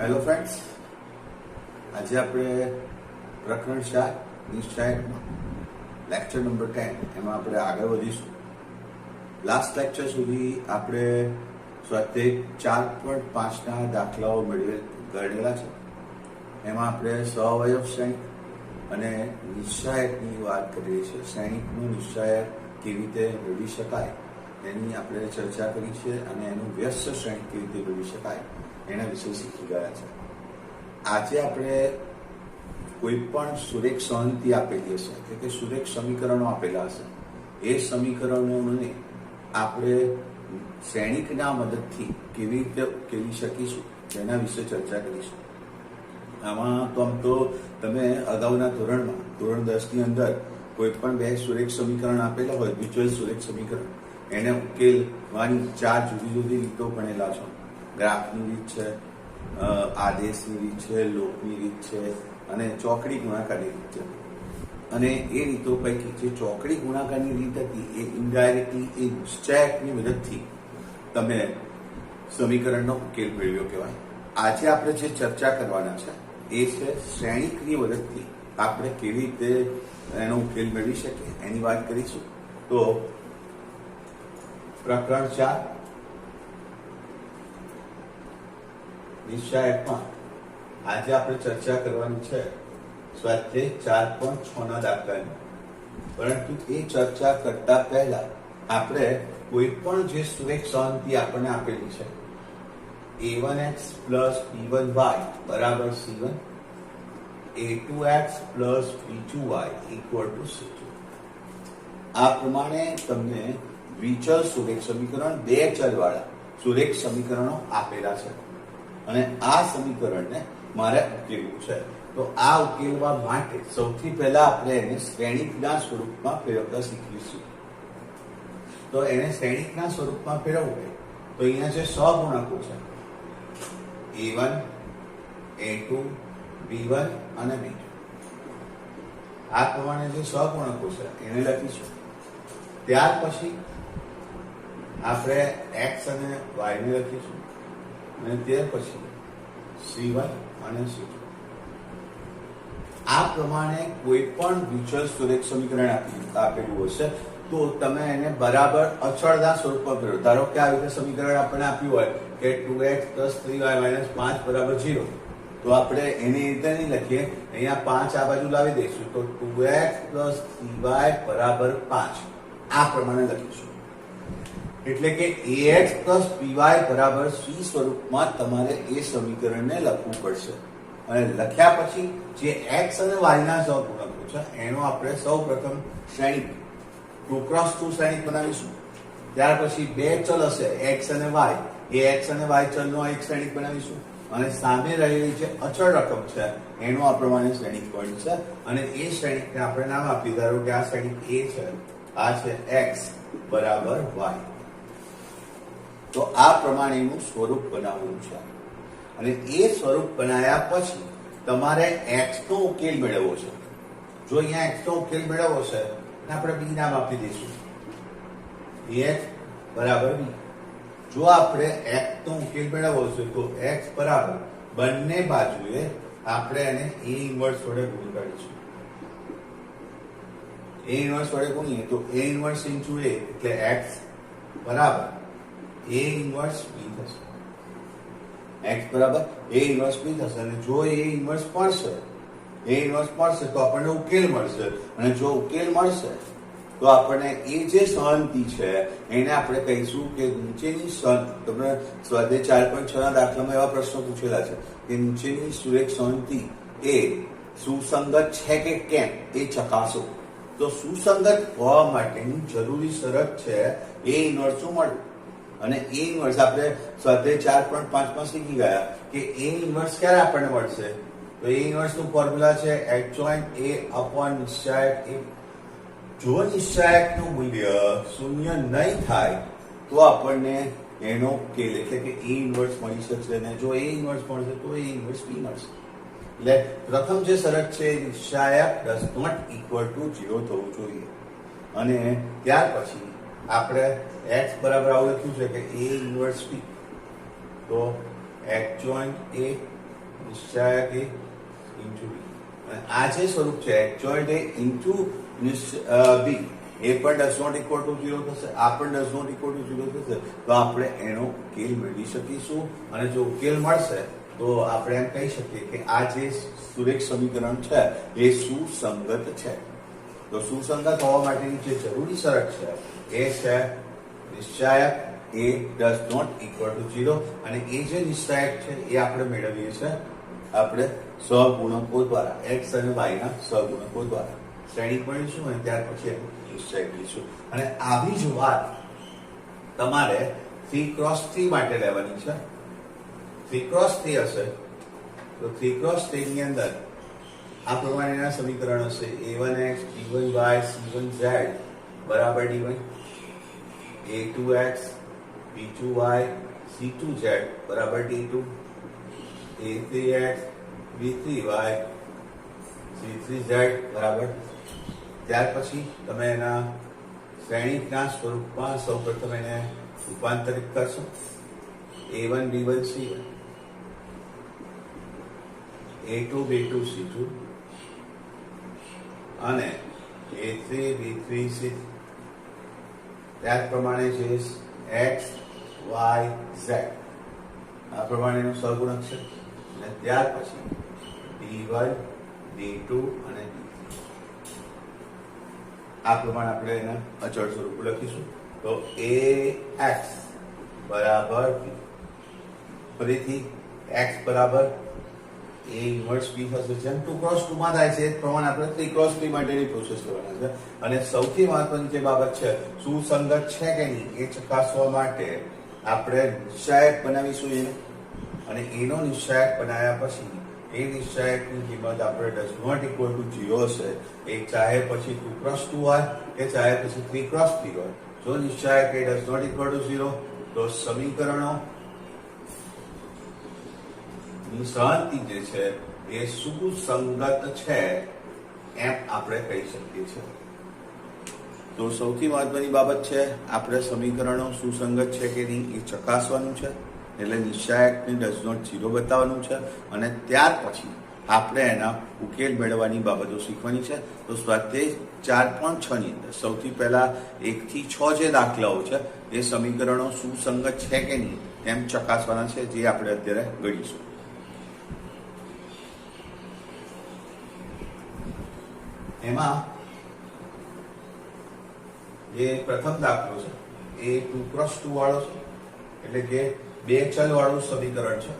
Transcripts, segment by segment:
Hello friends, આજે આપણે પ્રકરણ 4 નિશ્ચાયકમાં લેક્ચર નંબર 10 એમાં આપણે આગળ વધીશું. લાસ્ટ લેક્ચર સુધી આપણે સ્વાધ્યાય 4.5ના દાખલાઓ ગણેલા છે. એમાં આપણે સહઅવયવ શ્રેણિક અને નિશ્ચાયકની વાત કરીએ છીએ. શ્રેણિકનું નિશ્ચાયક કેવી રીતે મેળવી શકાય એની આપણે ચર્ચા કરી છે અને એનું વ્યસ્ત શ્રેણિક કેવી રીતે મેળવી શકાય એના વિશે શીખી ગયા છે. આજે આપણે કોઈ પણ સુરેખ સંહતિ આપેલી હશે કે સુરેખ સમીકરણો આપેલા હશે, એ સમીકરણોને આપણે શ્રેણિકના મદદથી કેવી રીતે ઉકેલી શકીશું તેના વિશે ચર્ચા કરીશું. આમ તો તમે અગાઉના ધોરણ 10ની અંદર કોઈ પણ બે સુરેખ સમીકરણ આપેલા હોય, મ્યુચ્યુઅલ સુરેખ સમીકરણ, એને ઉકેલવાની 4 જુદી જુદી રીતો ભણેલા છો. ગ્રાફની રીત છે, આદેશની રીત છે, લોકની રીત છે અને ચોકડી ગુણાકારની રીત છે. અને એ રીતો પૈકી જે ચોકડી ગુણાકારની રીત હતી એ ઇનડાયરેક્ટલી એ નિશ્ચાયકની મદદથી તમે સમીકરણનો ઉકેલ મેળવ્યો કહેવાય. આજે આપણે જે ચર્ચા કરવાના છે એ છે શ્રેણિકની મદદથી આપણે કેવી રીતે એનો ઉકેલ મેળવી શકીએ એની વાત કરીશું. તો પ્રકરણ 4 નિશ્ચાયકમાં આજે આપણે ચર્ચા કરવાની છે સ્વાધ્યાય 4.6ના દાખલાની. પરંતુ એ ચર્ચા કરતા પહેલા આપણે કોઈ પણ જે સુરેખ સંહતિ આપણને આપેલી છે, a1x પ્લસ b1y બરાબર c1, a2x plus b2y equal to c2. આ પ્રમાણે તમને દ્વિચલ સુરેખ સમીકરણ, બે ચલ વાળા સુરેખ સમીકરણો આપેલા છે અને આ સમીકરણને મારે ઉકેલવું છે. તો આ ઉકેલવા માટે સૌથી પહેલા આપણે એને શ્રેણિકના સ્વરૂપમાં ફેરવતા શીખીશું. તો એને શ્રેણિકના સ્વરૂપમાં ફેરવવું તો અહીંયા જે સહગુણકો છે a1, a2, b1 અને b2, આ પ્રમાણે જે સહગુણકો છે એને લખીશું. ત્યાર પછી આપણે x અને y ને લખીશું અને ત્યાર પછી c1 અને c2. આ પ્રમાણે કોઈ પણ દ્વિચલ સુરેખ સમીકરણ આપેલું હશે તો તમે એને બરાબર અચળના સ્વરૂપમાં ફેરવો. ધારો કે આ રીતે સમીકરણ આપણને આપ્યું હોય કે 2x + 3y - 5 બરાબર 0, તો આપણે એની રીતે નહીં લખીએ, અહીંયા 5 આ બાજુ લાવી દઈશું તો 2x + 3y બરાબર 5 આ પ્રમાણે લખીશું. એટલે કે ax + by બરાબર c સ્વરૂપમાં તમારે એ સમીકરણને લખવું પડશે. અને લખ્યા પછી જે x અને y ના સહગુણકો છે એનો આપણે સૌપ્રથમ શ્રેણિક 2x2 શ્રેણિક બનાવીશું. ત્યાર પછી બે ચલ હશે x અને y, એ x અને y ચલનો એક શ્રેણિક બનાવીશું અને સામે રહેલી જે અચળ રકમ છે એનો આ પ્રમાણે શ્રેણિક બનશે અને એ શ્રેણિકને આપણે નામ આપી. ધારો કે આ શ્રેણિક a છે, આ છે x બરાબર y. તો આ પ્રમાણેનું સ્વરૂપ બનાવવું છે અને એ સ્વરૂપ બનાવ્યા પછી તમારે x નો ઉકેલ મેળવવો છે. જો અહીંયા x નો ઉકેલ મેળવવો છે આપણે b નામ આપી દઈશું, ax બરાબર b. જો આપણે x નો ઉકેલ મેળવવો છે તો x બરાબર બંને બાજુએ આપણે એને a ઇન્વર્સ વડે ગુણ કરીશું. a ઇન્વર્સ વડે ગુણીએ તો a ઇન્વર્સ ઇન્ટુ a એટલે x બરાબર a ઇન્વર્સ b થશે. x બરાબર a ઇન્વર્સ b થશે અને જો a ઇન્વર્સ મળશે તો આપણને ઉકેલ મળશે અને જો ઉકેલ મળશે તો આપણને એ જે સંહતિ છે એને આપણે કહીશું કે નીચેની તમને સ્વાધ્યાય 4.6ના દાખલામાં એવા પ્રશ્નો પૂછેલા છે કે નીચેની સુરેખ સંહતિ એ સુસંગત છે કે કેમ એ ચકાસો. તો સુસંગત હોવા માટેની જરૂરી શરત છે a ઇન્વર્સનું મળવું. અને a ઇન્વર્સ આપણે સ્વાધ્યાય 4.5માં શીખી ગયા કે a ઇન્વર્સ ક્યારે આપણને મળશે. તો a ઇન્વર્સ નું ફોર્મ્યુલા છે adjoint a upon નિશ્ચાયક a. જો નિશ્ચાયકનું મૂલ્ય શૂન્ય નહીં થાય તો આપણને એનો ઉકેલ એટલે કે a ઇન્વર્સ મળી શકશે અને જો a ઇન્વર્સ મળશે તો a ઇન્વર્સ b મળશે. એટલે પ્રથમ જે શરત છે નિશ્ચાયક does not equal to 0 થવું જોઈએ. અને ત્યાર પછી આપણે x બરાબર આવું લખ્યું છે કે a ઇન્વર્સ b. તો adjoint a નિશ્ચાયક એ ઇન્ટુ બી. અને આ જે સ્વરૂપ છે એકચ્યુઅલ એ ઇન્ટુ બી એ પણ ડઝ નોટ ઇક્વલ ટુ 0 થશે, આ પણ ડઝ નોટ ઇક્વલ ટુ 0 થશે. તો આપણે એનો ઉકેલ મેળવી શકીશું. અને જો ઉકેલ મળશે તો આપણે એમ કહી શકીએ કે આ જે સુરેખ સમીકરણ છે એ સુસંગત છે. તો સુસંગત હોવા માટેની જે જરૂરી શરત છે એ છે નિશ્ચાયક A does not equal to 0. અને એ જે નિશ્ચાયક છે એ આપણે મેળવીએ છીએ આપણે સહગુણકો દ્વારા, x અને y ના સહગુણકો દ્વારા શ્રેણી મળીશું અને ત્યાર પછી નિશ્ચય કરીશું. અને આવી જ વાત તમારે 3x3 માટે લેવાની છે. 3x3 હશે તો 3x3 ની અંદર આ પ્રમાણેના સમીકરણ હશે a1x b1y c1z બરાબર d1, a2x b2y c2z બરાબર d2, a3x b3y c3z બરાબર. ત્યાર પછી તમે એના શ્રેણીના સ્વરૂપમાં સૌપ્રથમ એને રૂપાંતરિત કરશો. a1 b1 c1, a2 b2 c2 અને a3 b3 c3. ત્યાર પ્રમાણે છે x y z આ પ્રમાણેનો સહગુણક છે. અને ત્યાર પછી d1 d2 અને d3 આ પ્રમાણે આપણે એના અચળ સ્વરૂપ લખીશું. તો ax બરાબર b, ફરીથી x બરાબર a ઇન્વર્સ b થશે. જેમ 2x2 માં થાય છે એ પ્રમાણે આપણે 3x3 માટેની પ્રોસેસ કરવાના છે. અને સૌથી મહત્વની જે બાબત છે સુસંગત છે કે નહીં એ ચકાસવા માટે આપણે નિશ્ચાયક બનાવીશું એને. અને એનો નિશ્ચાયક બનાવ્યા પછી એ નિશ્ચાયકની કિંમત આપણે ડઝ નોટ ઇક્વલ ટુ 0 હશે. એ ચાહે પછી 2x2 હોય કે ચાહે પછી 3x3 હોય. જો નિશ્ચાયક A does not equal to 0 તો સમીકરણો ની સહંતિ જે છે એ સુસંગત છે એમ આપણે કહી શકીએ છીએ. તો સૌથી મહત્વની બાબત છે આપણે સમીકરણો સુસંગત છે કે નહીં એ ચકાસવાનું છે. એટલે નિશ્ચાયકને ડઝ નોટ 0 બતાવવાનું છે. અને ત્યાર પછી આપણે એના ઉકેલ મેળવવાની બાબતો શીખવાની છે. તો સ્વાધ્યાય 4.6 ની અંદર સૌથી પહેલા 1 થી 6 જે દાખલાઓ છે એ સમીકરણો સુસંગત છે કે નહીં તેમ ચકાસવાના છે, જે આપણે અત્યારે ગણીશું. એમાં જે પ્રથમ દાખલો છે એ 2x2 વાળો છે, એટલે કે બે ચલ વાળું સમીકરણ છે.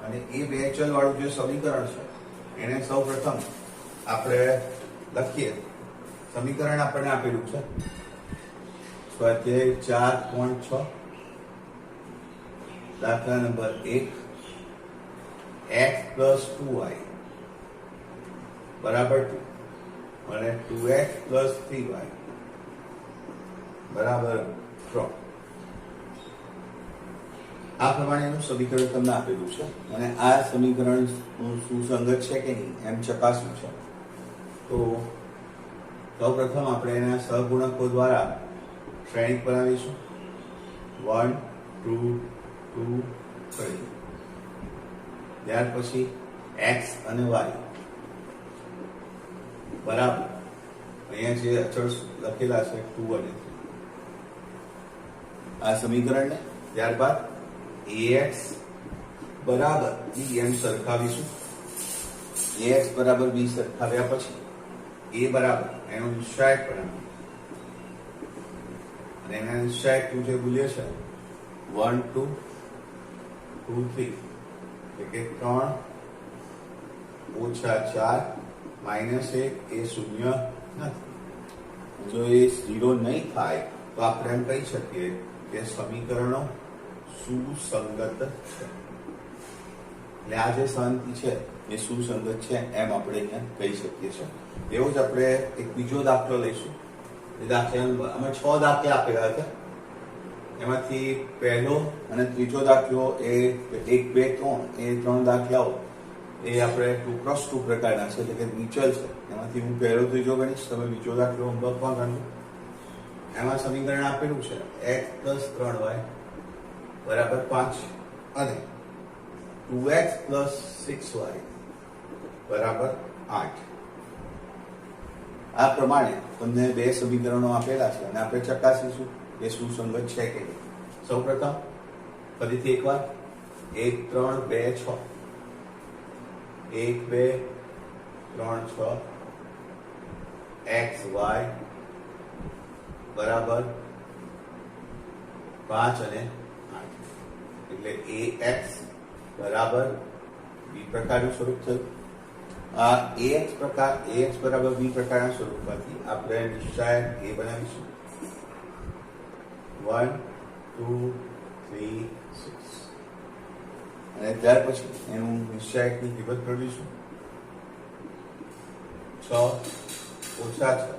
અને એ બે ચલ વાળું જે સમીકરણ છે એને સૌ પ્રથમ આપણે લખીએ. સમીકરણ આપણને આપેલું છે સ્વાધ્યાય 4.6 દાખલા નંબર 1, x પ્લસ 2y બરાબર 2 અને 2x પ્લસ 3y બરાબર 3. આ પ્રમાણેનું સમીકરણ તમને આપેલું છે. અને આ સમીકરણ સુસંગત છે કે નહીં એમ ચકાસવું છે. તો સૌપ્રથમ આપણે એના સહગુણકો દ્વારા શ્રેણી બનાવીશું. 1 2 2 3. ત્યાર પછી x અને y બરાબર અહીંયા જે અચળ લખેલા છે 2 અને 3 આ સમીકરણને. ત્યારબાદ ax બરાબર b એમ સરખાવીશું. ax બરાબર b સરખાવ્યા પછી a બરાબર એનો નિશ્ચાયક બનાવો. અને એના નિશ્ચાયક જે મૂલ્ય છે 1 2 2 3 એટલે કે 3 ઓછા 4 માઇનસ 1 એ શૂન્ય નથી. જો એ 0 નહીં થાય તો આપણે એમ કહી શકીએ કે સમીકરણો સુસંગત છે. એટલે આ જે શાંતિ છે એ સુસંગત છે એમ આપણે અહીંયા કહી શકીએ છીએ. એવો જ આપણે એક બીજો દાખલો લઈશું. એ દાખલા અમે 6 દાખલા આપેલા હતા. એમાંથી પહેલો અને ત્રીજો દાખલો એ 1 2 3 એ 3 દાખલાઓ એ આપણે 2x2 પ્રકારના છે, એટલે કે નિચલ છે. એમાંથી હું પહેલો ત્રીજો ગણીશ, તમે બીજો દાખલો હોમવર્કમાં ગણો. એમાં સમીકરણ આપેલું છે x પ્લસ 3y બરાબર 5 અને 2x પ્લસ 6y બરાબર 8. આ પ્રમાણે તમને બે સમીકરણો આપેલા છે અને આપણે ચકાસીશું કે સુસંગત છે કે નહીં. સૌપ્રથમ ફરીથી એકવાર 1 3 2 6 1 2 3 6 x y બરાબર 5 અને 8 એટલે ax બરાબર b પ્રકારનું સ્વરૂપ થયું. આ ax બરાબર b પ્રકારના સ્વરૂપમાંથી આપણે નિશ્ચાયક a બનાવીશું 1 2 3 6 અને ત્યાર પછી એનું નિશ્ચાયકની કિંમત મેળવીશું 6 ઓછા 6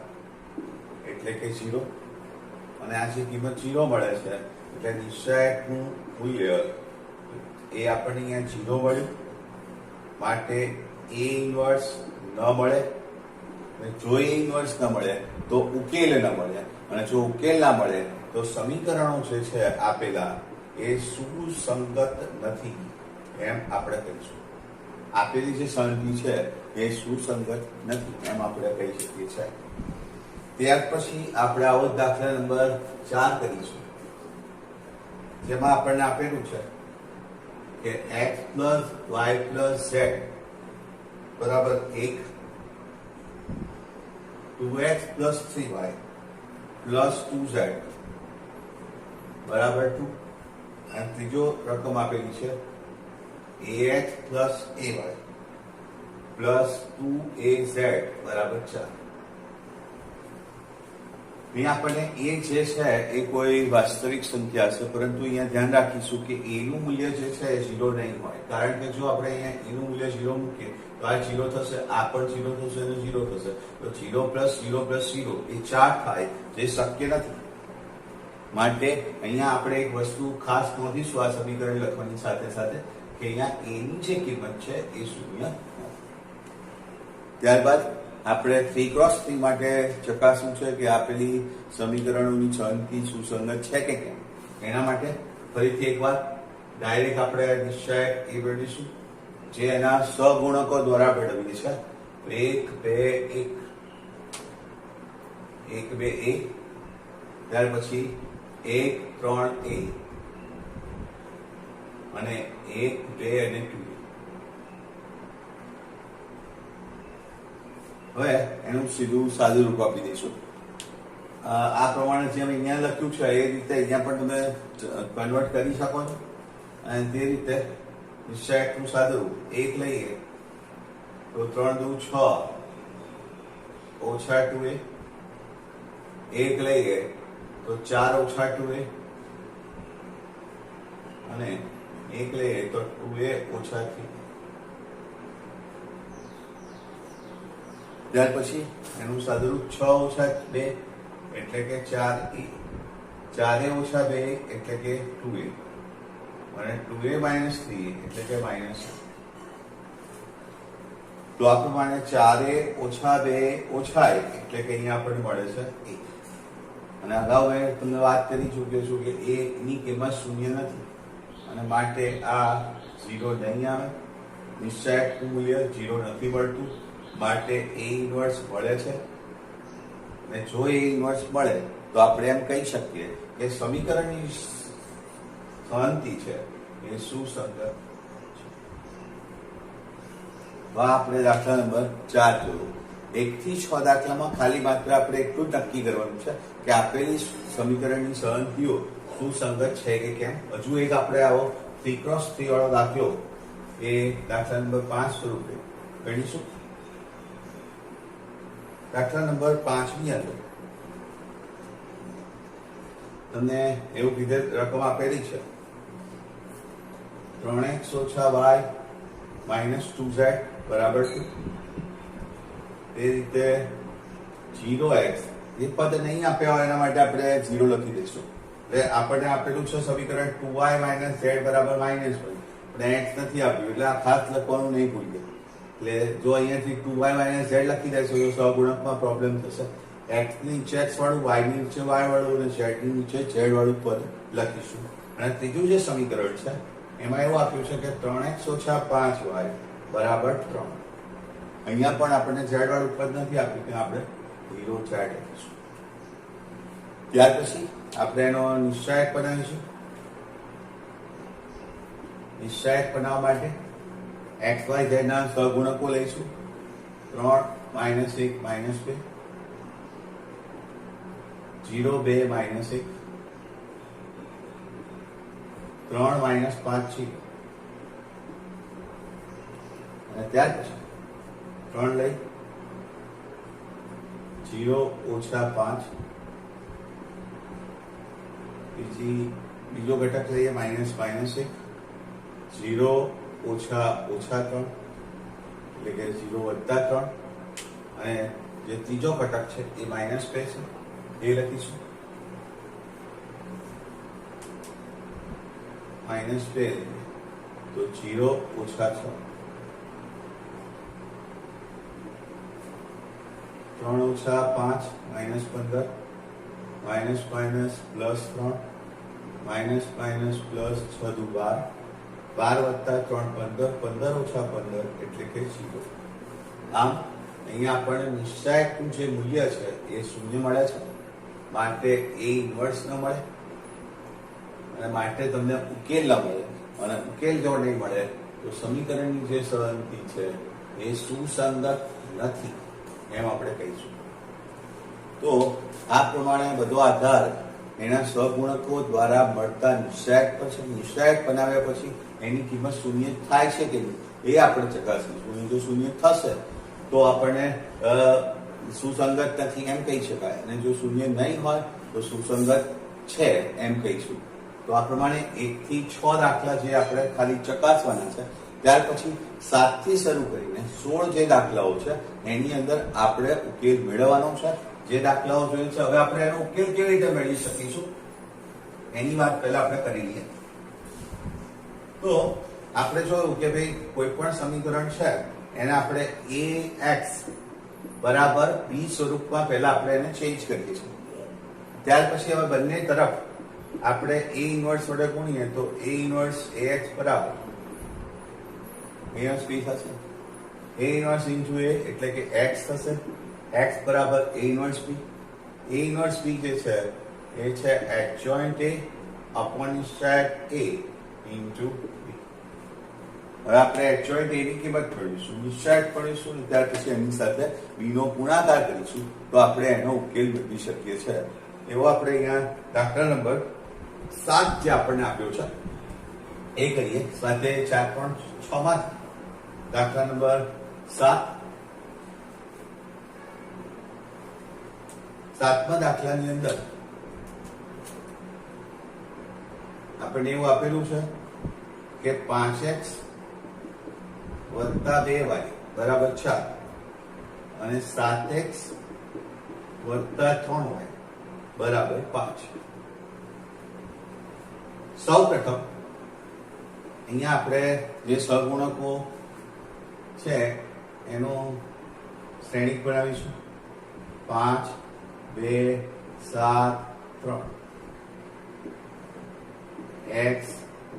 એટલે કે 0 અને આ જે કિંમત 0 મળે છે એટલે નિશ્ચાયકનું મૂલ્ય એ આપણને અહીંયા 0 મળ્યું માટે a ઇન્વર્સ ન મળે અને જો a ઇન્વર્સ ન મળે તો ઉકેલ ન મળે અને જો ઉકેલ ના મળે તો સમીકરણો જે છે આપેલા એ સુસંગત નથી એમ આપણે કહીશું. આપેલી જે સંગતિ છે એ સુસંગત નથી એમ આપણે કહી શકીએ છીએ. ત્યાર પછી આપણે આવો દાખલા નંબર 4 કરીશું જેમાં આપણને આપેલું છે કે x plus y plus z બરાબર 1 2x plus 3y plus 2z બરાબર 2 અને ત્રીજો રકમ આપેલી છે ax plus ay plus 2az બરાબર 4. અહીંયા આપણને a જે છે એ કોઈ વાસ્તવિક સંખ્યા છે પરંતુ અહીંયા ધ્યાન રાખીશું કે a નું મૂલ્ય જે છે એ 0 નહીં હોય કારણ કે જો આપણે અહીંયા a નું મૂલ્ય 0 મૂકીએ તો આ 0 થશે આ પણ 0 થશે અને 0 થશે તો 0 પ્લસ 0 પ્લસ 0 એ 4 થાય જે શક્ય નથી. માટે અહીંયા આપણે એક વસ્તુ ખાસ નોંધીશું આ સમીકરણ લખવાની સાથે સાથે કે અહીંયા a ની જે કિંમત છે એ 0 નથી. ત્યારબાદ આપણે 3x3 માટે ચકાસવું છે કે આપેલી સમીકરણોની સંગતિ સુસંગત છે કે કેમ. એના માટે ફરીથી એકવાર ડાયરેક્ટ આપણે નિશ્ચાયક એ મેળવીશું જે એના સહગુણકો દ્વારા મેળવીએ છે 1 2 1 ત્યાર પછી 1 3 અને 1 2 અને 2. હવે એનું સીધું સાદું રૂપ આપી દઈશું. આ પ્રમાણે જેમ અહીંયા લખ્યું છે એ રીતે અહીંયા પણ તમે કન્વર્ટ કરી શકો છો અને તે રીતે નિશ્ચાયકનું સાદું રૂપ 1 લઈએ તો 3 દુ 6 ઓછા 2a 1 લઈએ તો 4 ઓછા 2a અને 1 લઈએ તો 2a ઓછા 3. ત્યાર પછી એનું સાદુરૂપ 6 ઓછા 2 એટલે કે 4a 4a ઓછા 2 એટલે કે 2a અને 2a માઇનસ 3 એટલે કે માઇનસ. તો આ પ્રમાણે 4a ઓછા 2 ઓછા 1 એટલે કે અહીંયા આપણને મળે છે 1 અને અગાઉ મેં તમને વાત કરી ચૂક્યો છું કે a ની કિંમત 0 નથી અને માટે આ 0 નહીં આવે. નિશ્ચાયકનું મૂલ્ય 0 નથી મળતું માટે a ઇન્વર્સ મળે છે અને જો a ઇન્વર્સ મળે તો આપણે એમ કહી શકીએ કે સમીકરણની સંગતિ છે એ સુસંગત છે. આપણે દાખલા નંબર 4 જોયું. 1 થી 6 દાખલામાં ખાલી માત્ર આપણે એટલું જ નક્કી કરવાનું છે કે આપેલી સમીકરણની સંગતિઓ સુસંગત છે કે કેમ. હજુ એક આપણે આવો 3x3 વાળો દાખલો એ દાખલા નંબર 5 સ્વરૂપે ગણીશું. દાખલા નંબર 5 ની અંદર તમને એવું કીધે રકમ આપેલી છે 3x ઓછા y માઇનસ 2z બરાબર 2. એ રીતે 0x એ પદ નહીં આપ્યા હોય એના માટે આપણે 0 લખી દઈશું. એટલે આપણને આપેલું છે સમીકરણ 2y માઇનસ z બરાબર -1 પણ x નથી આપ્યું એટલે આ ખાસ લખવાનું નહીં ભૂલીએ. એટલે જો અહીંયાથી 2y માઇનસ z લખી દઈશું તો સહગુણકમાં પ્રોબ્લેમ થશે. x ની નીચે x વાળું, y ની નીચે y વાળું અને z ની નીચે z વાળું પદ લખીશું. અને ત્રીજું જે સમીકરણ છે એમાં એવું આપ્યું છે કે 3x ઓછા 5y બરાબર 3. અહીંયા પણ આપણને z વાળું પદ નથી આપ્યું કે આપણે 0 z લખીશું. ત્યાર પછી આપણે એનો નિશ્ચાયક બનાવીશું. નિશ્ચાયક બનાવવા માટે x y z ના સહગુણકો લઈશું. 3 -1 -2 0 2 -1 3 -5 છે. અને ત્યાર પછી 3 લઈ 0 ઓછા 5 બીજો ઘટક લઈએ -1 0 ઓછા 3 એટલે કે 0 વત્તા 3 અને જે ત્રીજો ઘટક છે એ -2 છે એ લખીશું. -2 તો 0 ઓછા 6 3 ઓછા 5 -15 -+3 -+6 દુ 12 12 વત્તા 3 15 15 ઓછા 15 એટલે કે 0. આમ અહીંયા આપણને નિશ્ચાયકનું જે મૂલ્ય છે એ શૂન્ય મળે છે, માટે એ ઇન્વર્સ ન મળે અને માટે તમને ઉકેલ ન મળે. અને ઉકેલ જો નહીં મળે તો સમીકરણની જે સંગતિ છે એ સુસંગત નથી એમ આપણે કહીશું. તો આ પ્રમાણે બધો આધાર એના સહગુણકો દ્વારા મળતા નિશ્ચાયક પર છે. નિશ્ચાયક બનાવ્યા પછી એની કિંમત શૂન્ય થાય છે કે નહીં એ આપણે ચકાસીશું. જો શૂન્ય થશે તો આપણને સુસંગત નથી એમ કહી શકાય, અને જો શૂન્ય નહીં હોય તો સુસંગત છે એમ કહીશું. તો આ પ્રમાણે 1 થી 6 દાખલા જે આપણે ખાલી ચકાસવાના છે. ત્યાર પછી 7 થી શરૂ કરીને 16 જે દાખલાઓ છે એની અંદર આપણે ઉકેલ મેળવવાનો છે. જે દાખલાઓ જોઈએ છે હવે આપણે એનો ઉકેલ કેવી રીતે મેળવી શકીશું એની વાત પહેલા આપણે કરી લઈએ. તો આપણે જોયું કે ભાઈ કોઈ પણ સમીકરણ છે એને આપણે ax બરાબર b સ્વરૂપમાં પહેલા આપણે એને ચેન્જ કરીએ છીએ. ત્યાર પછી હવે બંને તરફ આપણે a ઇન્વર્સ વડે ગુણીએ તો a ઇન્વર્સ ax બરાબર a b થશે. a ઇન્વર્સ ઇન્ટુ a એટલે કે x થશે. x બરાબર a inverse b. a inverse b જે છે એ છે એડજોઇન્ટ a અપોન નિશ્ચાયક a ઇન્ટુ b. હવે આપણે એડજોઇન્ટ a ની કિંમત મેળવીશું, નિશ્ચાયક મેળવીશું, ત્યાર પછી એની સાથે b નો ગુણાકાર કરીશું તો આપણે એનો ઉકેલ મેળવી શકીએ છીએ. એવો આપણે અહીંયા દાખલા નંબર 7 જે આપણને આપ્યો છે એ કરીએ. સ્વાધ્યાય 4.6 માં દાખલા નંબર 7. 7મા દાખલાની અંદર આપણને એવું આપેલું છે કે 5x વત્તા 2y બરાબર 4 અને 7x વત્તા 3y બરાબર 5. સૌ પ્રથમ અહીંયા આપણે જે સહગુણકો છે એનો શ્રેણિક બનાવીશું. 5 2 7 3 x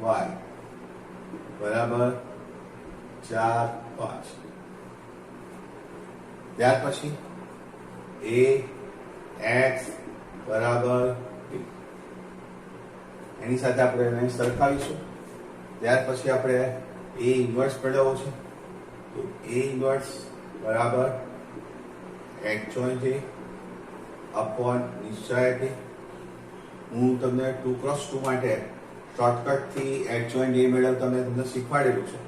y બરાબર 4 5. ત્યાર પછી a x બરાબર b એની સાથે આપણે એને સરખાવીશું. ત્યાર પછી આપણે a ઇન્વર્સ મેળવવો છે તો a ઇન્વર્સ બરાબર એડજોઇન્ટ a અપોન નિશ્ચાયક a. હું તમને 2x2 માટે શોર્ટકટ થી એડજોઇન્ટ a મેળવતા મેં તમને શીખવાડેલું છે.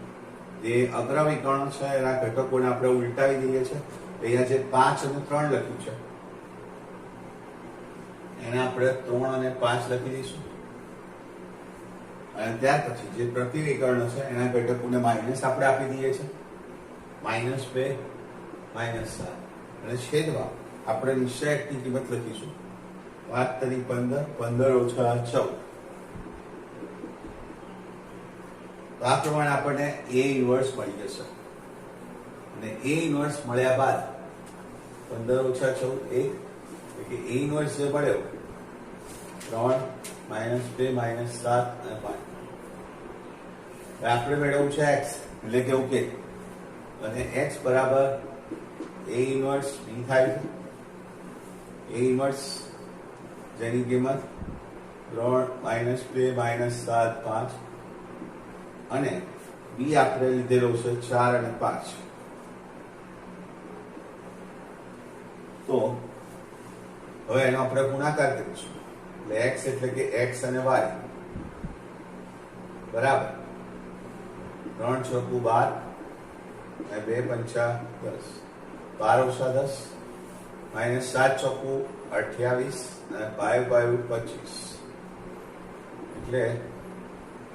જે અગ્રવિકર્ણ છે એના ઘટકોને આપણે ઉલટાવી દઈએ છીએ. અહીંયા જે 5 અને 3 લખ્યું છે એને આપણે 3 અને 5 લખી દઈશું. અને ત્યાર પછી જે પ્રતિવિકર્ણ છે એના ઘટકોને માઇનસ આપણે આપી દઈએ છીએ. -2 -7 અને છેદમાં આપણે નિશ્ચાયકની કિંમત લખીશું. 5 તરી 15 15 ઓછા 14. તો આ પ્રમાણે આપણને a ઇન્વર્સ મળી જશે. અને a ઇન્વર્સ મળ્યા બાદ 15 ઓછા 14 1 એટલે કે a ઇન્વર્સ જે મળ્યો 3 -2 -7 અને 5. આપણે મેળવવું છે x એટલે કે ઉકેલ અને x બરાબર a ઇન્વર્સ b થાય છે. a ઇન્વર્સ જેની કિંમત 3 -2 -7 5 અને b આપણે લીધેલો છે 4 અને 5. તો હવે એનો આપણે ગુણાકાર કરીશું એટલે x એટલે કે x અને y બરાબર 3 ચોકુ 12 અને 2 પંચા 10 12 - 10 -7 ચોકુ 28 અને 5 5 25 એટલે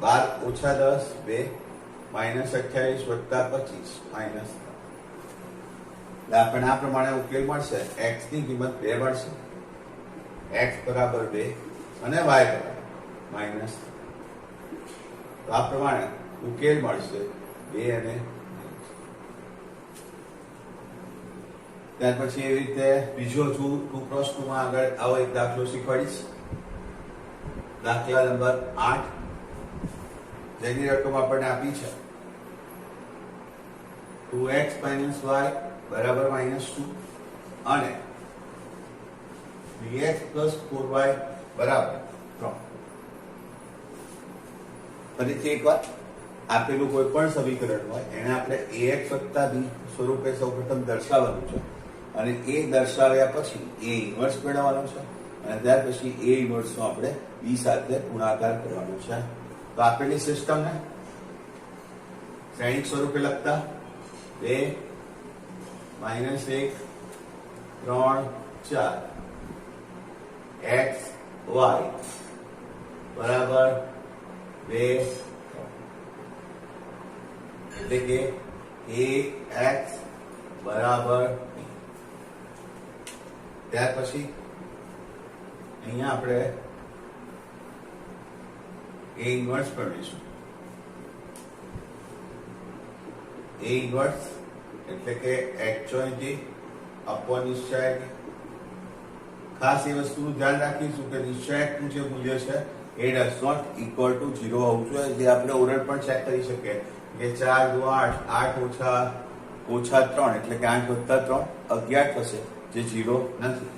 12 - 10 2 -28 + 25 -3 એટલે આપણને આ પ્રમાણે ઉકેલ મળશે. x ની કિંમત 2 મળશે, x બરાબર 2 અને y બરાબર -3. તો આ પ્રમાણે ઉકેલ મળશે 2 અને 3. ત્યાર પછી એવી રીતે બીજો 2x2 માં આગળ આવો એક દાખલો શીખવાડીશ. દાખલા નંબર 8 જેની રકમ આપણને આપી છે 2x - y બરાબર -2 અને bx + 4y બરાબર 3. ફરીથી એકવાર આપેલું કોઈ પણ સમીકરણ હોય એને આપણે ax + b સ્વરૂપે સૌપ્રથમ દર્શાવવાનું છે અને એ દર્શાવ્યા પછી a ઇન્વર્સ મેળવવાનો છે અને ત્યાર પછી a ઇન્વર્સ નો આપણે b સાથે ગુણાકાર કરવાનો છે. તો આપેલી સિસ્ટમને શ્રેણિક સ્વરૂપે લખતા 2 -1 3 4 x y બરાબર 2 એટલે કે ax બરાબર b. ત્યાર પછી અહીંયા આપણે a ઇન્વર્સ કરીશું. a ઇન્વર્સ એટલે કે એક્ચુઅલિટી અપોન નિશ્ચયાંક. ખાસ એ વસ્તુનું ધ્યાન રાખીશું કે નિશ્ચયાંકનું જે મૂલ્ય છે A does not equal to 0 હોવું જોઈએ. જે આપણે ઓરલ પણ ચેક કરી શકીએ કે 4 × 8 8 - 3 એટલે કે 8 + 3 11 થશે, જે 0 નથી.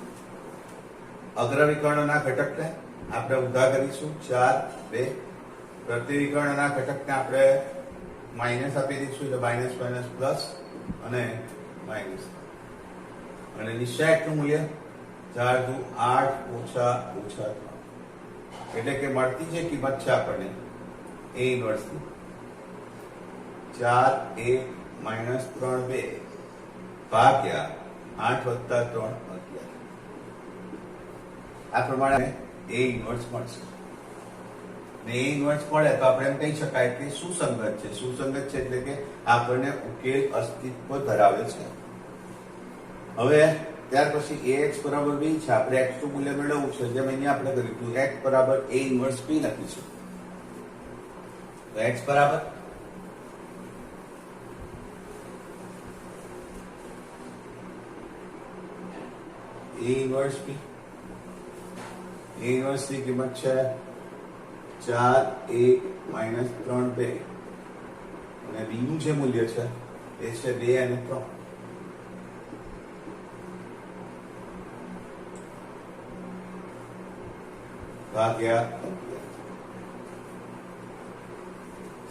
અગ્રવિકર્ણના ઘટકને આપણે ઉધા કરીશું 4 2. પ્રતિવિકર્ણના ઘટકને આપણે માઇનસ આપી દઈશું એટલે માઇનસ પ્લસ અને માઇનસ. અને નિશ્ચયાંકનું મૂલ્ય 4 × 8 - 3 એટલે કે મળતી જે કિંમત છે આપણને a ઇન્વર્સની 4 1 - 3 2 ભાગ્યા 8 + 3 11. આ પ્રમાણે a ઇન્વર્સ મળશે. ને a ઇન્વર્સ મળે તો આપણે એમ કહી શકાય કે સુસંગત છે. સુસંગત છે એટલે કે આપણને ઉકેલ અસ્તિત્વ ધરાવે છે. હવે ત્યાર પછી ax બરાબર b છે. આપણે x નું મૂલ્ય મેળવવું છે. જેમ અહીંયા આપણે કર્યું x બરાબર a ઇન્વર્સ b લખીશું. તો x બરાબર a inverse b. a inverse ની કિંમત છે 4 1 - 3 2 અને b નું જે મૂલ્ય છે એ છે 2 અને 3. ભાગ્યા 11.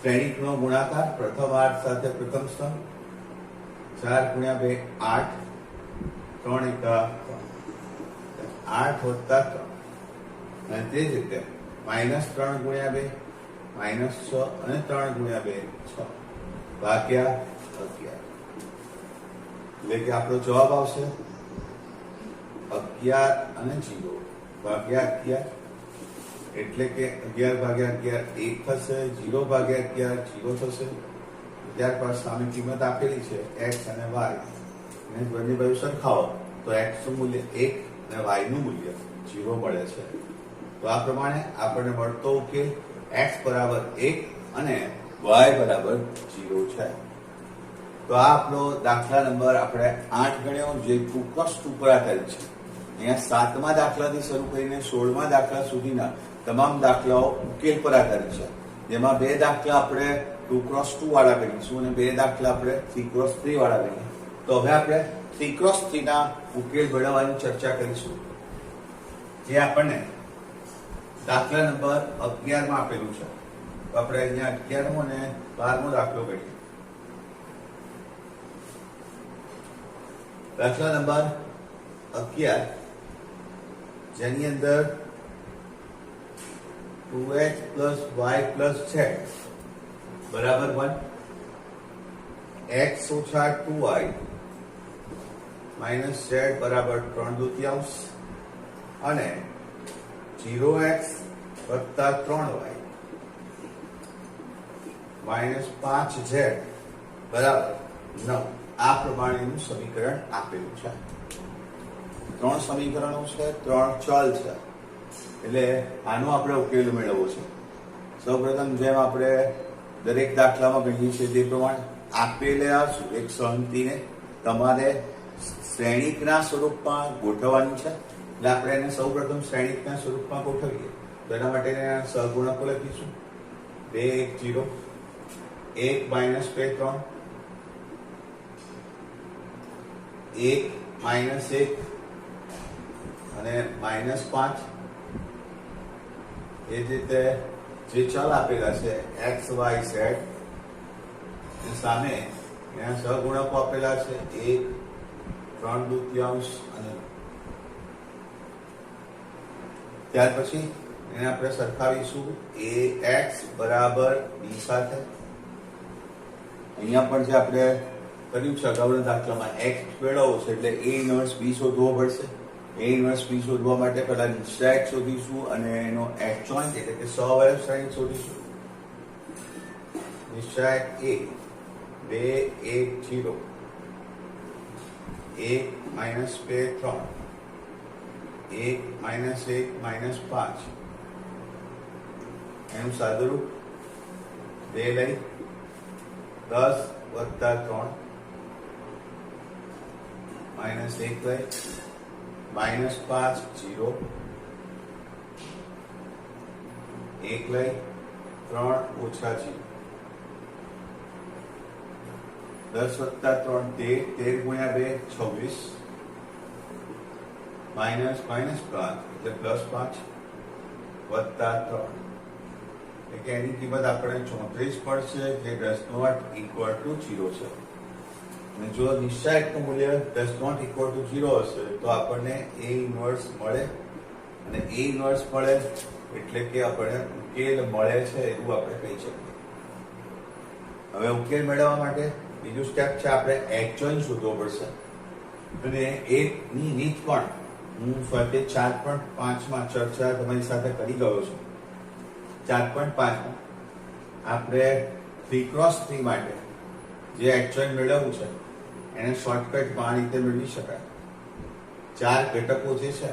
શ્રેણિકનો ગુણાકાર પ્રથમ 8 સાથે પ્રથમ સ્તંભ 4 × 2 8 3 × 8 + 3 અને તે જ રીતે -3 × 2 -6 અને 3 × 2 6 ભાગ્યા 11. એટલે કે આપણો જવાબ આવશે 11 અને 0 ભાગ્યા 11. એટલે કે 11 ભાગ્યા 11 1 થશે, 0 ભાગ્યા 11 0 થશે. ત્યાર પછી સામે કિંમત આપેલી છે x અને y, અને બંને બાજુ સરખાવો તો x નું મૂલ્ય 1 અને y નું મૂલ્ય 0 મળે છે. તો આ પ્રમાણે આપણને મળતો ઉકેલ x બરાબર 1 અને y બરાબર 0 છે. તો આ આપણો દાખલા નંબર આપણે 8 ગણ્યો, જે ફોકસ ઉપર આધારિત છે. અહીંયા 7મા દાખલાથી શરૂ કરીને 16મા દાખલા સુધીના તમામ દાખલાઓ ઉકેલ પર આધારિત છે. જેમાં 2 દાખલા આપણે 2x2 વાળા કરીશું અને બે દાખલા આપણે 3x3 વાળા કરીએ. તો હવે આપણે 3x3 ના ઉકેલ મેળવવાની ચર્ચા કરીશું, જે આપણને દાખલા નંબર 11 માં આપેલું છે. તો આપણે અહીંયા 11મો અને 12મો દાખલો કરીએ. દાખલા નંબર 11, જેની અંદર 2x plus y plus z બરાબર 1, x ઓછા 2y માઇનસ z બરાબર 3/2 અને 0x વત્તા 3y માઇનસ 5z બરાબર 9. આ પ્રમાણેનું સમીકરણ આપેલું છે. 3 સમીકરણો છે, 3 ચલ છે, એટલે આનો આપણે ઉકેલ મેળવવો છે. સૌપ્રથમ જેમ આપણે દરેક દાખલામાં ગણીએ છીએ તે પ્રમાણે આપેલા એક સંહતિને તમારે શ્રેણિકના સ્વરૂપમાં ગોઠવવાની છે. એટલે આપણે એને સૌપ્રથમ શ્રેણિકના સ્વરૂપમાં ગોઠવીએ. તો એના માટે સહગુણકો લખીશું. 2 1 0, 1 માઇનસ 2 3, 1 માઇનસ 1 અને માઇનસ 5. એ જ રીતે જે ચલ આપેલા છે x y z, સામે એના સહગુણકો આપેલા છે 1 3/2 અને ત્યાર પછી એને આપણે સરખાવીશું ax બરાબર b સાથે. અહીંયા પણ જે આપણે કર્યું છે અગાઉના દાખલામાં x મેળવવો છે એટલે a ઇન્વર્સ b શોધવો પડશે. a ઇન્વર્સ b શોધવા માટે પહેલા નિશ્ચયક શોધીશું અને એનો એડજોઇન્ટ એટલે કે સહવયવ શ્રેણી શોધીશું. નિશ્ચયક a 2 1 0, 1 માઇનસ 2 3, 1 માઇનસ 1 માઇનસ 5. એનું સાદુરૂપ 2 લઈ 10 વત્તા 3 માઇનસ 1 લઈ માઇનસ 5 0, 1 લઈ 3 ઓછા 0, 10 વત્તા 3 13 ગુણ્યા 2 26 માઇનસ 5 એટલે પ્લસ 5 વત્તા 3 એટલે એની કિંમત આપણે 34 પડશે, જે ડઝ નોટ ઇક્વલ ટુ 0 છે. અને જો નિશ્ચયકનું મૂલ્ય ડઝ નોટ ઇક્વલ ટુ 0 હશે તો આપણને a ઇન્વર્સ મળે, અને a ઇન્વર્સ મળે એટલે કે આપણને ઉકેલ મળે છે એવું આપણે કહી શકીએ. હવે ઉકેલ મેળવવા માટે બીજું સ્ટેપ છે, આપણે એડજોઇન્ટ શોધવો પડશે. અને એની રીત પણ હું સ્વાધ્યાય 4.5 માં ચર્ચા તમારી સાથે કરી ગયો છું. 4.5 માં આપણે 3x3 માટે જે એડજોઇન્ટ મેળવવું છે એને શોર્ટકટમાં આ રીતે મેળવી શકાય. 4 ઘટકો જે છે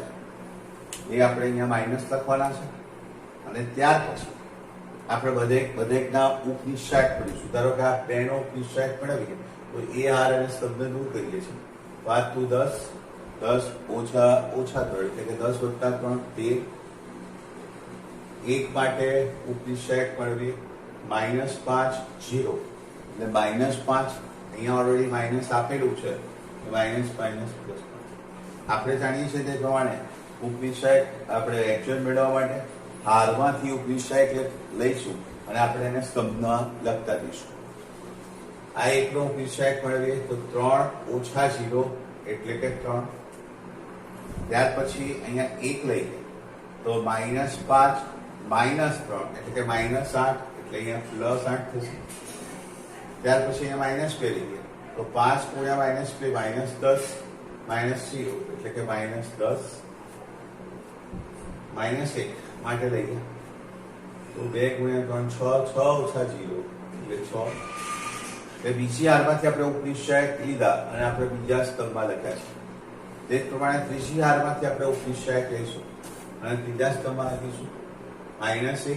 એ આપણે અહીંયા માઇનસ લખવાના છે, અને ત્યાર પછી આપણે બધેકના ઉપનિશ્ચયક કરીશું. ધારો કે આ 2 નો ઉપનિશ્ચયક મેળવીએ તો a r અને શબ્દ દૂર કરીએ છીએ. 5 × 10 ઓછા 3 એટલે કે 10 વત્તા 3 13. 1 માટે ઉપનિશ્ચયક મેળવીએ -5 0, એટલે -5. અહીંયા ઓલરેડી માઇનસ આપેલું છે, માઇનસ પ્લસ. આપણે જાણીએ છીએ તે પ્રમાણે ઉપનિશ્ચયક આપણે એડજોઇન્ટ મેળવવા માટે હારમાંથી ઉપનિશ્ચયક લઈશું અને આપણે એને સ્તંભમાં લખતા દઈશું. આ એકનો ઉપનિશ્ચયક મેળવીએ તો 3 ઓછા 0 એટલે કે 3. ત્યાર પછી અહીંયા 1 લઈએ તો -5 -3 એટલે કે -8 એટલે અહીંયા +8 થશે. ત્યાર પછી અહીંયા -2 લઈએ તો 5 ગુણ્યા -2 -10 -0 એટલે કે -10. -1 માટે લઈએ તો 2 ગુણ્યા 3 6 ઓછા 0 એટલે 6. એટલે બીજી હારમાંથી આપણે ઉપનિશ્ચયક લીધા અને આપણે બીજા સ્તંભમાં લખ્યા છે. તે જ પ્રમાણે ત્રીજી હારમાંથી આપણે ઉપનિશ્ચયક લઈશું અને ત્રીજા સ્તંભમાં લખીશું -1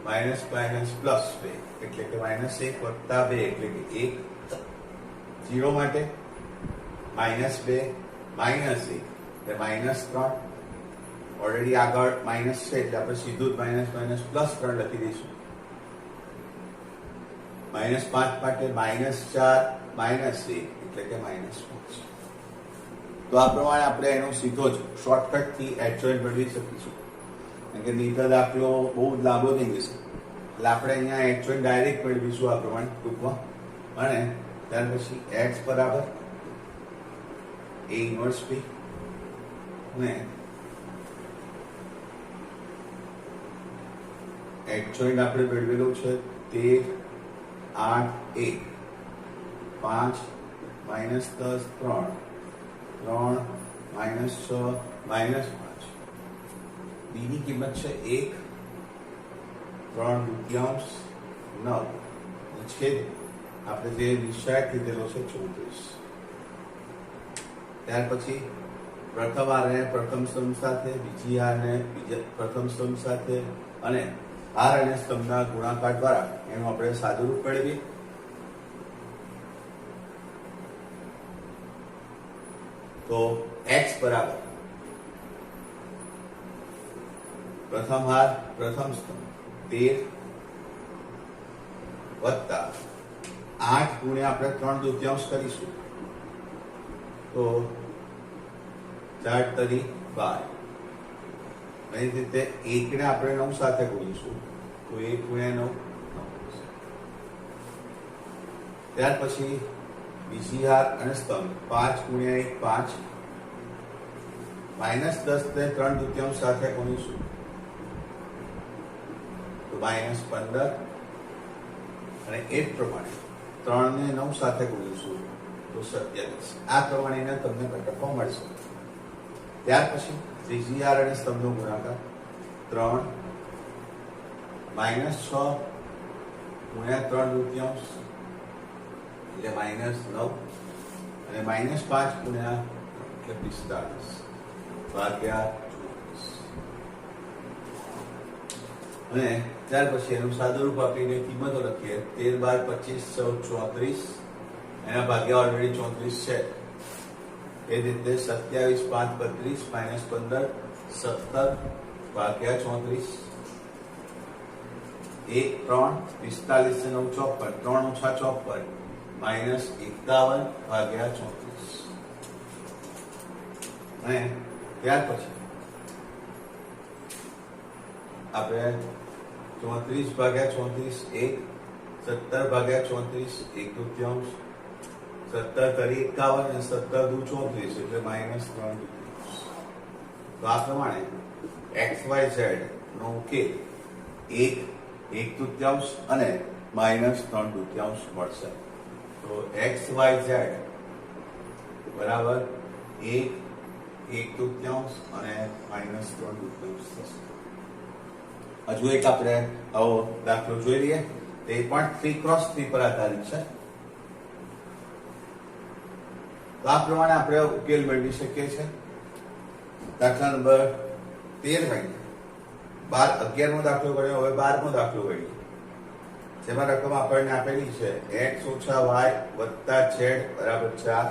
+2 એટલે કે -1 વત્તા 2 એટલે કે 1. 0 માટે -2 -1 એટલે -3. ઓલરેડી આગળ માઇનસ છે એટલે આપણે સીધું જ +3 લખી દઈશું. -5 માટે -4 -1 એટલે કે -5. તો આ પ્રમાણે આપણે એનો સીધો જ શોર્ટકટ થી એડજોઇન્ટ મેળવી શકીશું. કારણ કે નીચે દાખલો બહુ લાંબો થઈ જશે એટલે આપણે અહીંયા એડજોઇન્ટ ડાયરેક્ટ મેળવીશું આ પ્રમાણે ટૂંકમાં. અને ત્યાર પછી x બરાબર a ઇન્વર્સ b અને એડજોઇન્ટ આપણે મેળવેલો છે 13 8 1 5 -10 3 3 -6 -5. બી ની કિંમત છે 1 3/2 9 છેદ આપણે જે નિશ્ચયાંક લીધેલો છે 34. ત્યાર પછી પ્રથમ આરને પ્રથમ સ્તંભ સાથે, બીજી આરને પ્રથમ સ્તંભ સાથે અને આર અને સ્તંભના ગુણાકાર દ્વારા એનું આપણે સાદું રૂપ મેળવીએ. તો x બરાબર પ્રથમ હાર પ્રથમ સ્તંભ 13 વત્તા 8 ગુણ્યા આપણે 3/2 કરીશું તો 4 તરી 12. એ રીતે 1 ને આપણે 9 સાથે ગુણીશું તો 1 ગુણ્યા 9. ત્યાર પછી બીજી હાર અને સ્તંભ 5 ગુણ્યા 1 5 -10 ને 3/2 સાથે ગુણીશું તો -15 અને એ જ પ્રમાણે 3 ને 9 સાથે ગુણીશું તો 27. આ પ્રમાણે તમને ઘટકો મળશે. ત્યાર પછી ત્રીજી હાર અને સ્તંભનો ગુણાકાર 3 -6 ગુણ્યા 3/2 એટલે -9 અને -5 ગુણ્યા એટલે 45 ભાગ્યા 24. અને ત્યાર પછી એનું સાદુરૂપ આપીને કિંમતો લખીએ 13 12 25 14 34 એના ભાગ્યા ઓલરેડી 34 છે. એ રીતે 27 5 32 -15 17 ભાગ્યા 34 1 3 45 9 54 3 - 54 -51 ભાગ્યા 34. અને ત્યાર પછી આપણે 34 ભાગ્યા 34 1 17 ભાગ્યા 34 1/3 17 તરી 51 અને 17 દુ 34 એટલે -3/2. તો આ પ્રમાણે XYZ નો ઉકેલ 1 1/3 અને -3/2 મળશે. તો XYZ બરાબર 1 1/3 અને -3/2 થશે. હજુ એક આપણે આવો દાખલો જોઈ લઈએ. તે પણ 3x3 પર આધારિત છે. તો આ પ્રમાણે આપણે ઉકેલ મેળવી શકીએ છીએ. દાખલા નંબર 13 12 11મો દાખલો ગણ્યો. હવે 12મો દાખલો ગણીએ. જેમાં રકમ આપણને આપેલી છે x - y + z બરાબર 4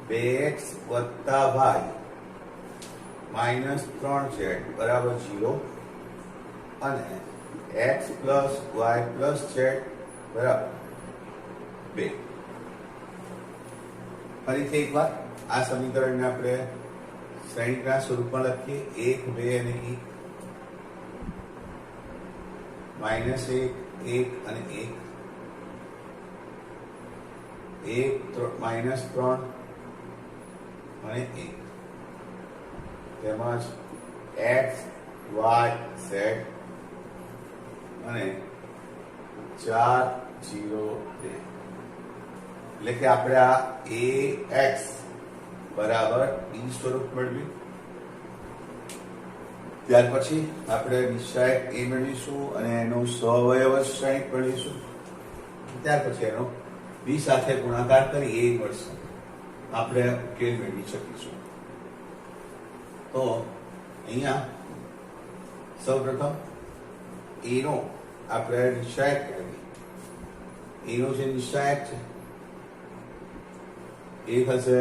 2x + y - 3z બરાબર 0 અને x + y + z બરાબર 2. ફરીથી એકવાર આ સમીકરણને આપણે શ્રેણીના સ્વરૂપમાં લખીએ 1 2 અને 1 -1 1 અને 1 1 -3 અને 1 તેમજ x y z અને 4 0 2. એટલે કે આપણે આ ax બરાબર ડી સ્વરૂપ મેળવ્યું. ત્યાર પછી આપણે નિશ્ચયાંક a મેળવીશું અને એનો સહઅવયવ શ્રેણિક મેળવીશું. ત્યાર પછી એનો b સાથે ગુણાકાર કરી a મળશે. આપણે ઉકેલ મેળવી શકીશું. તો અહીંયા સૌપ્રથમ a નો આપણે નિશ્ચયાંક મેળવીએ. a નો જે નિશ્ચયાંક છે એ થશે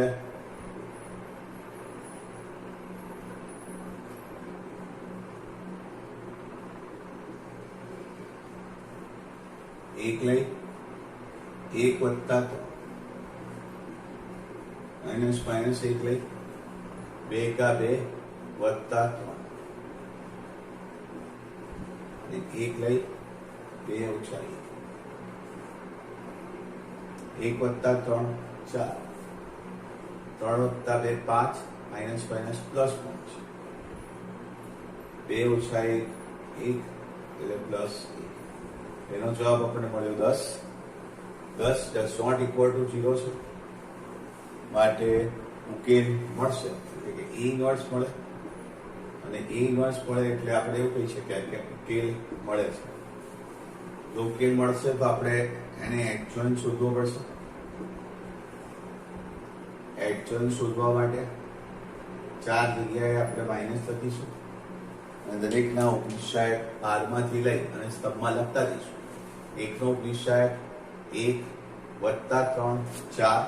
a 1 લઈ 1 વત્તા 3 માઇનસ માઇનસ 1 લઈ 2 કા 2 વત્તા 3 અને 1 લઈ 2 ઓછા 1 વત્તા 3 4 3 વત્તા 2 5 માઇનસ માઇનસ પ્લસ 5 2 ઓછા 1 એટલે પ્લસ 1 એનો જવાબ આપણને મળ્યો 10 10 does not equal to 0 છે માટે ઉકેલ મળશે એટલે કે A ઇન્વર્સ મળે અને A ઇન્વર્સ મળે એટલે આપણે એવું કહી શકીએ કે ઉકેલ મળે છે જો ઉકેલ મળશે તો આપણે એને એડજોઇન્ટ શોધવો પડશે એડજોઇન્ટ શોધવા માટે 4 જગ્યાએ આપણે માઇનસ લખીશું અને દરેકના ઉપનિષાયક આરમાંથી લઈ અને સ્તંભમાં લખતા જઈશું 1 નો ઉપનિષાયક 1 વત્તા 3 4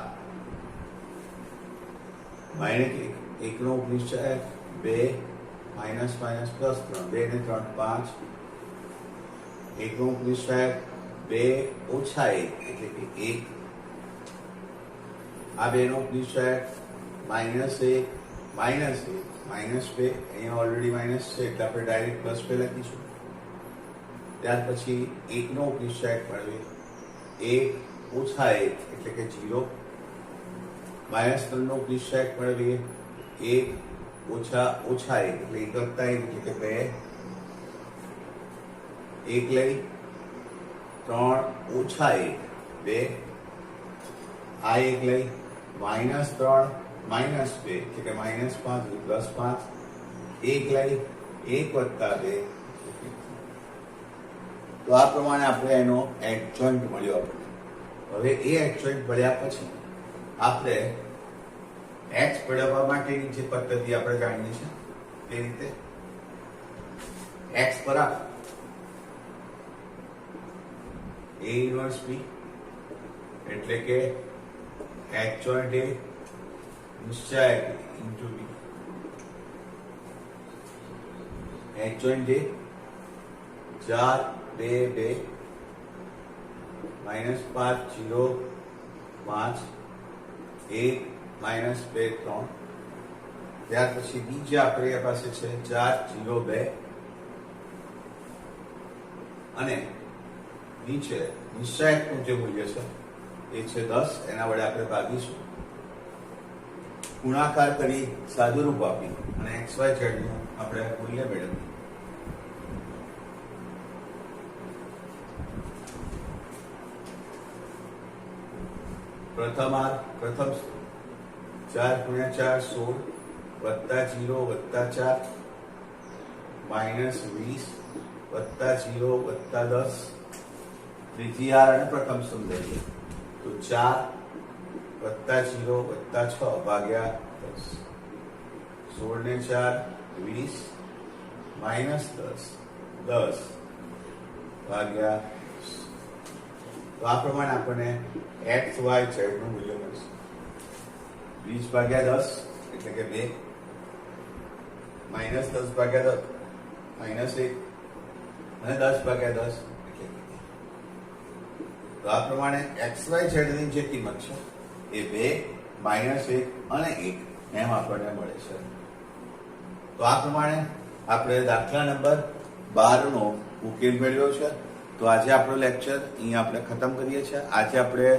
માઇનસ 1 નો ઉપનિષાયક 2 માઇનસ માઇનસ પ્લસ 3 2 ને 3 5 1 નો ઉપનિષાયક 2 ઓછા 1 એટલે કે 1 આ 2 નો ઉપનિષાયક માઇનસ 1 માઇનસ 1 માઇનસ 2 અહીંયા ઓલરેડી માઇનસ છે એટલે આપણે ડાયરેક્ટ પ્લસ 2 લખીશું ત્યાર પછી 1 નો ઉપનિષાયક મળે 1 ઓછા 1 એટલે કે 0 માઇનસ 3 નો ઉપનિષાયક મળે 1 ઓછા 1 એટલે 1 વત્તા 1 એટલે કે 2 1 લઈ 3 ઓછા 1 2 આ 1 લઈ માઇનસ 3 માઇનસ 2 એટલે કે માઇનસ 5 પ્લસ 5 1 લઈ 1 વત્તા 2 તો આ પ્રમાણે આપણે એનો એડજોઇન્ટ મળ્યો આપણને હવે એ એડજોઇન્ટ મળ્યા પછી આપણે x મેળવવા માટેની જે પદ્ધતિ આપણે જાણીએ છીએ તે રીતે x બરાબર A ઇન્વર્સ B એટલે કે એડજોઇન્ટ A નિશ્ચયક into B adjoint A 4 2 2 minus 5 0 5 1 minus 2 3 ત્યાર પછી બીજા આપણી પાસે છે 4 0 2 અને નીચે નિશ્ચયકનું જે મૂલ્ય છે એ છે 10 એના વડે આપણે ભાગીશું ગુણાકાર કરી સાદુરૂપ આપી અને XY Z નું આપણે મૂલ્ય મેળવીએ પ્રથમ 4 ગુણ્યા 4 16 વત્તા 0 વત્તા 4 માઇનસ 20 વત્તા 0 વત્તા 10 ત્રીજી આર અને પ્રથમ સ્તંભ લઈએ તો 4 વત્તા 0 વત્તા 6 ભાગ્યા 10 16 ને 4 20 માઇનસ 10 ભાગ્યા તો આ પ્રમાણે આપણને XY Z નું મૂલ્ય મળશે 20 ભાગ્યા 10 એટલે કે 2 માઇનસ 10 ભાગ્યા 10 માઇનસ 1 અને 10 ભાગ્યા 10 એટલે કે તો આ પ્રમાણે XY Z ની જે કિંમત છે એ 2 માઇનસ 1 અને 1 એમ આપણને મળે છે તો આ પ્રમાણે આપણે દાખલા નંબર 12 નો ઉકેલ મેળવ્યો છે તો આજે આપણો લેક્ચર અહીંયા આપણે ખતમ કરીએ છીએ આજે આપણે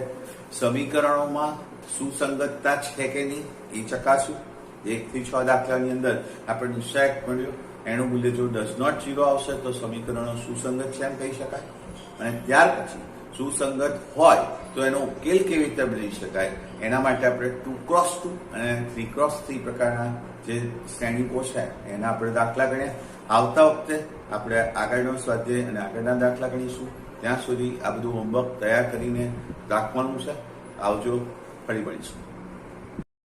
સમીકરણોમાં સુસંગતતા છે કે નહીં એ ચકાસું 1 થી 6 દાખલાની અંદર આપણે નિશ્ચયક મળ્યો એનું મૂલ્ય જો ડઝ નોટ 0 આવશે તો સમીકરણો સુસંગત છે એમ કહી શકાય અને ત્યાર પછી સુસંગત હોય તો એનો ઉકેલ કેવી રીતે મેળવી શકાય એના માટે આપણે 2x2 અને 3x3 પ્રકારના જે શ્રેણીકો છે એના આપણે દાખલા ગણ્યા આવતા વખતે આપણે આગળનો સ્વાધ્યાય અને આગળના દાખલા ગણીશું ત્યાં સુધી આ બધું હોમવર્ક તૈયાર કરીને રાખવાનું છે આવજો ફરી મળીશું